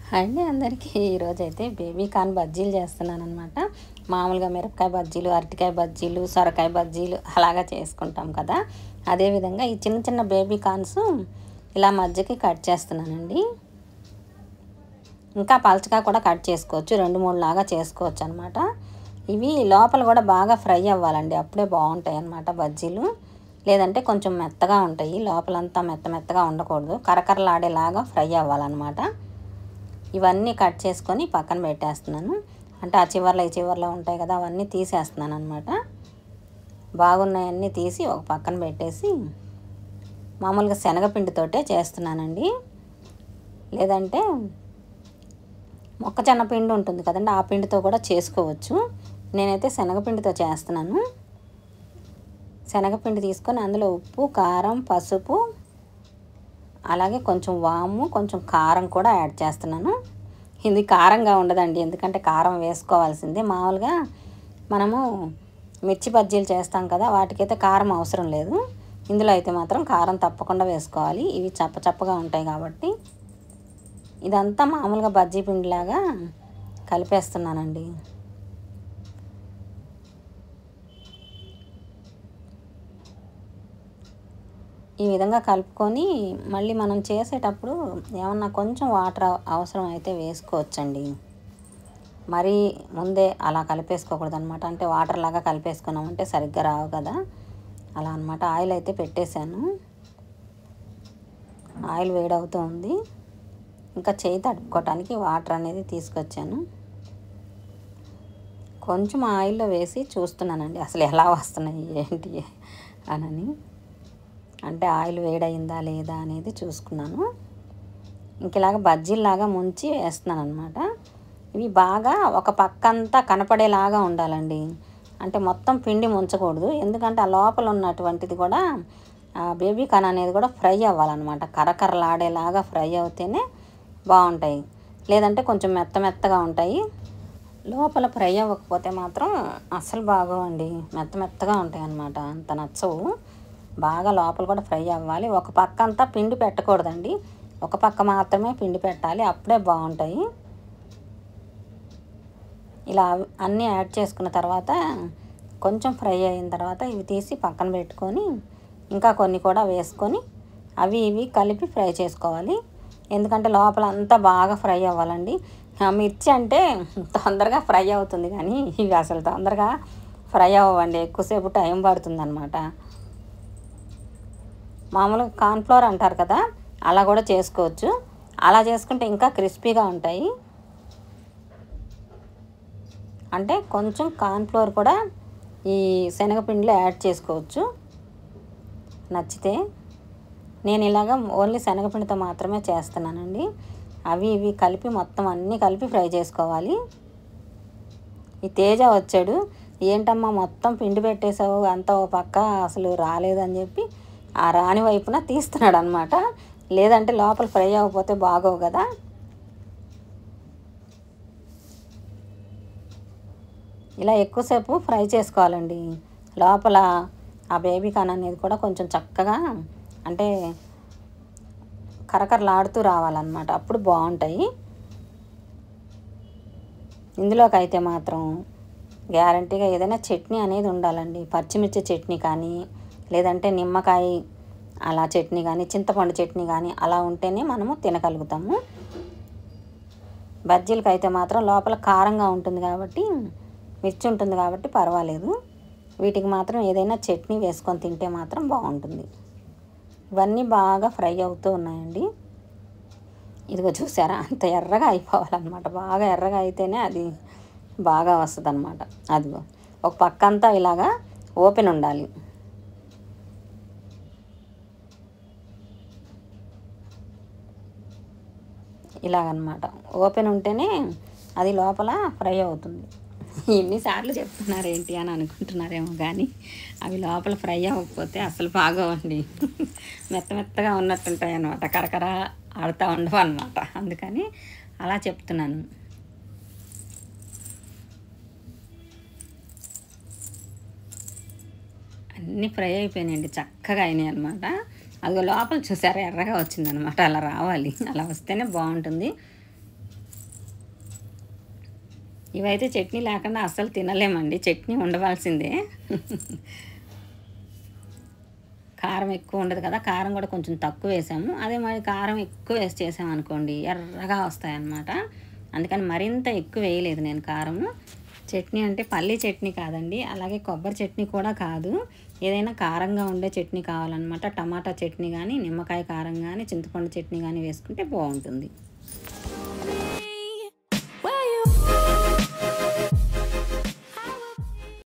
Hi అండి అందరికీ. ఈరోజైతే బేబీ కార్న్ బజ్జీలు చేస్తున్నానమాట. మామూలుగా మిరపకాయ బజ్జీలు, అరటికాయ బజ్జీలు, సొరకాయ బజ్జీలు అలాగా చేసుకుంటాం కదా. అదేవిధంగా ఈ చిన్న చిన్న బేబీ కార్న్స్ ఇలా మధ్యకి కట్ చేస్తున్నానండి. ఇంకా పలచగా కూడా కట్ చేసుకోవచ్చు, 2-3 లాగా చేసుకోవచ్చు అనమాట. ఇవి లోపల కూడా బాగా ఫ్రై అవ్వాలండి, అప్పుడే బాగుంటాయి అన్నమాట బజ్జీలు. లేదంటే కొంచెం మెత్తగా ఉంటాయి, లోపలంతా మెత్తగా ఉండకూడదు, కరకరలాడేలాగా ఫ్రై అవ్వాలన్నమాట. ఇవన్నీ కట్ చేసుకొని పక్కన పెట్టేస్తున్నాను. అంటే ఆ చివర్లో ఈ చివర్లో ఉంటాయి కదా, అవన్నీ తీసేస్తున్నాను అనమాట. బాగున్నాయన్నీ తీసి ఒక పక్కన పెట్టేసి మామూలుగా శనగపిండితోటే చేస్తున్నానండి. లేదంటే మొక్కజొన్న పిండి ఉంటుంది కదండి, ఆ పిండితో కూడా చేసుకోవచ్చు. నేనైతే శనగపిండితో చేస్తున్నాను. శనగపిండి తీసుకొని అందులో ఉప్పు, కారం, పసుపు, అలాగే కొంచెం వాము, కొంచెం కారం కూడా యాడ్ చేస్తున్నాను. ఇది కారంగా ఉండదండి, ఎందుకంటే కారం వేసుకోవాల్సిందే. మామూలుగా మనము మిర్చి బజ్జీలు చేస్తాం కదా, వాటికైతే కారం అవసరం లేదు. ఇందులో అయితే మాత్రం కారం తప్పకుండా వేసుకోవాలి, ఇవి చప్పచప్పగా ఉంటాయి కాబట్టి. ఇదంతా మామూలుగా బజ్జీ పిండిలాగా కలిపేస్తున్నానండి. ఈ విధంగా కలుపుకొని మళ్ళీ మనం చేసేటప్పుడు ఏమన్నా కొంచెం వాటర్ అవసరం అయితే వేసుకోవచ్చండి. మరీ ముందే అలా కలిపేసుకోకూడదు అనమాట. అంటే వాటర్ లాగా కలిపేసుకున్నామంటే సరిగ్గా రావు కదా, అలా అనమాట. ఆయిల్ అయితే పెట్టేశాను, ఆయిల్ వేడవుతూ ఉంది. ఇంకా చేయి తడుపుకోవటానికి వాటర్ అనేది తీసుకొచ్చాను. కొంచెం ఆయిల్లో వేసి చూస్తున్నానండి అసలు ఎలా వస్తున్నాయి ఏంటి అని. అంటే ఆయిల్ వేడయిందా లేదా అనేది చూసుకున్నాను. ఇంకలాగా బజ్జీలాగా ముంచి వేస్తున్నాను అనమాట. ఇవి బాగా ఒక పక్కంతా కనపడేలాగా ఉండాలండి. అంటే మొత్తం పిండి ముంచకూడదు, ఎందుకంటే ఆ లోపల ఉన్నటువంటిది కూడా బేబీ కార్న్ అనేది కూడా ఫ్రై అవ్వాలన్నమాట. కరకరలాడేలాగా ఫ్రై అవుతేనే బాగుంటాయి. లేదంటే కొంచెం మెత్తగా ఉంటాయి. లోపల ఫ్రై అవ్వకపోతే మాత్రం అస్సలు బాగోవండి, మెత్తగా ఉంటాయి అన్నమాట, అంత నచ్చవు. బాగా లోపల కూడా ఫ్రై అవ్వాలి. ఒక పక్క అంతా పిండి పెట్టకూడదండి, ఒక పక్క మాత్రమే పిండి పెట్టాలి, అప్పుడే బాగుంటాయి. ఇలా అన్నీ యాడ్ చేసుకున్న తర్వాత కొంచెం ఫ్రై అయిన తర్వాత ఇవి తీసి పక్కన పెట్టుకొని ఇంకా కొన్ని కూడా వేసుకొని అవి ఇవి కలిపి ఫ్రై చేసుకోవాలి. ఎందుకంటే లోపల అంతా బాగా ఫ్రై అవ్వాలండి. మిర్చి అంటే తొందరగా ఫ్రై అవుతుంది, కానీ ఇవి అసలు తొందరగా ఫ్రై అవ్వండి, ఎక్కువసేపు టైం పడుతుంది అన్నమాట. మామూలుగా కార్న్ఫ్లోర్ అంటారు కదా, అలా కూడా చేసుకోవచ్చు. అలా చేసుకుంటే ఇంకా క్రిస్పీగా ఉంటాయి. అంటే కొంచెం కార్న్ఫ్లోర్ కూడా ఈ శనగపిండిలో యాడ్ చేసుకోవచ్చు నచ్చితే. నేను ఇలాగ ఓన్లీ శనగపిండితో మాత్రమే చేస్తున్నానండి. అవి ఇవి కలిపి మొత్తం అన్నీ కలిపి ఫ్రై చేసుకోవాలి. ఈ తేజ వచ్చాడు, ఏంటమ్మా మొత్తం పిండి పెట్టేసావు, అంతా ఓ పక్క అసలు రాలేదని చెప్పి ఆ రాని వైపున తీస్తున్నాడు అనమాట. లేదంటే లోపల ఫ్రై అవ్వకపోతే బాగోవు కదా. ఇలా ఎక్కువసేపు ఫ్రై చేసుకోవాలండి. లోపల ఆ బేబీ కార్న్ అనేది కూడా కొంచెం చక్కగా అంటే కరకరలాడుతూ రావాలన్నమాట, అప్పుడు బాగుంటాయి. ఇందులోకి అయితే మాత్రం గ్యారంటీగా ఏదైనా చట్నీ అనేది ఉండాలండి. పచ్చిమిర్చి చట్నీ కానీ, లేదంటే నిమ్మకాయ అలా చట్నీ కానీ, చింతపండు చట్నీ కానీ అలా ఉంటేనే మనము తినగలుగుతాము. బజ్జీలకి అయితే మాత్రం లోపల కారంగా ఉంటుంది కాబట్టి, మిర్చి ఉంటుంది కాబట్టి పర్వాలేదు. వీటికి మాత్రం ఏదైనా చట్నీ వేసుకొని తింటే మాత్రం బాగుంటుంది. ఇవన్నీ బాగా ఫ్రై అవుతూ ఉన్నాయండి. ఇదిగో చూసారా, అంత ఎర్రగా అయిపోవాలన్నమాట. బాగా ఎర్రగా అయితేనే అది బాగా వస్తుంది అన్నమాట. అదిగో ఒక పక్క అంతా ఇలాగా ఓపెన్ ఉండాలి. ఇలాగనమాట ఓపెన్ ఉంటేనే అది లోపల ఫ్రై అవుతుంది. ఎన్నిసార్లు చెప్తున్నారు ఏంటి అని అనుకుంటున్నారేమో, కానీ అవి లోపల ఫ్రై అవ్వకపోతే అసలు బాగోవండి. మెత్తగా ఉన్నట్టుంటాయి అన్నమాట, కరకర ఆడుతూ ఉండవు అన్నమాట. అందుకని అలా చెప్తున్నాను. అన్నీ ఫ్రై అయిపోయినాయండి, చక్కగా అయినాయి అనమాట. అదిగో లోపల చూసారా ఎర్రగా వచ్చిందనమాట. అలా రావాలి, అలా వస్తేనే బాగుంటుంది. ఇవైతే చట్నీ లేకుండా అస్సలు తినలేమండి, చట్నీ ఉండవలసిందే. కారం ఎక్కువ ఉండదు కదా, కారం కూడా కొంచెం తక్కువ వేసాము. అదే మరి కారం ఎక్కువ వేసి చేసామనుకోండి ఎర్రగా వస్తాయన్నమాట. అందుకని మరింత ఎక్కువ వేయలేదు నేను కారము. చట్నీ అంటే పల్లీ చట్నీ కాదండి, అలాగే కొబ్బరి చట్నీ కూడా కాదు, ఏదైనా కారంగా ఉండే చట్నీ కావాలన్నమాట. టమాటా చట్నీ కానీ, నిమ్మకాయ కారం కానీ, చింతపండు చట్నీ కానీ వేసుకుంటే బాగుంటుంది.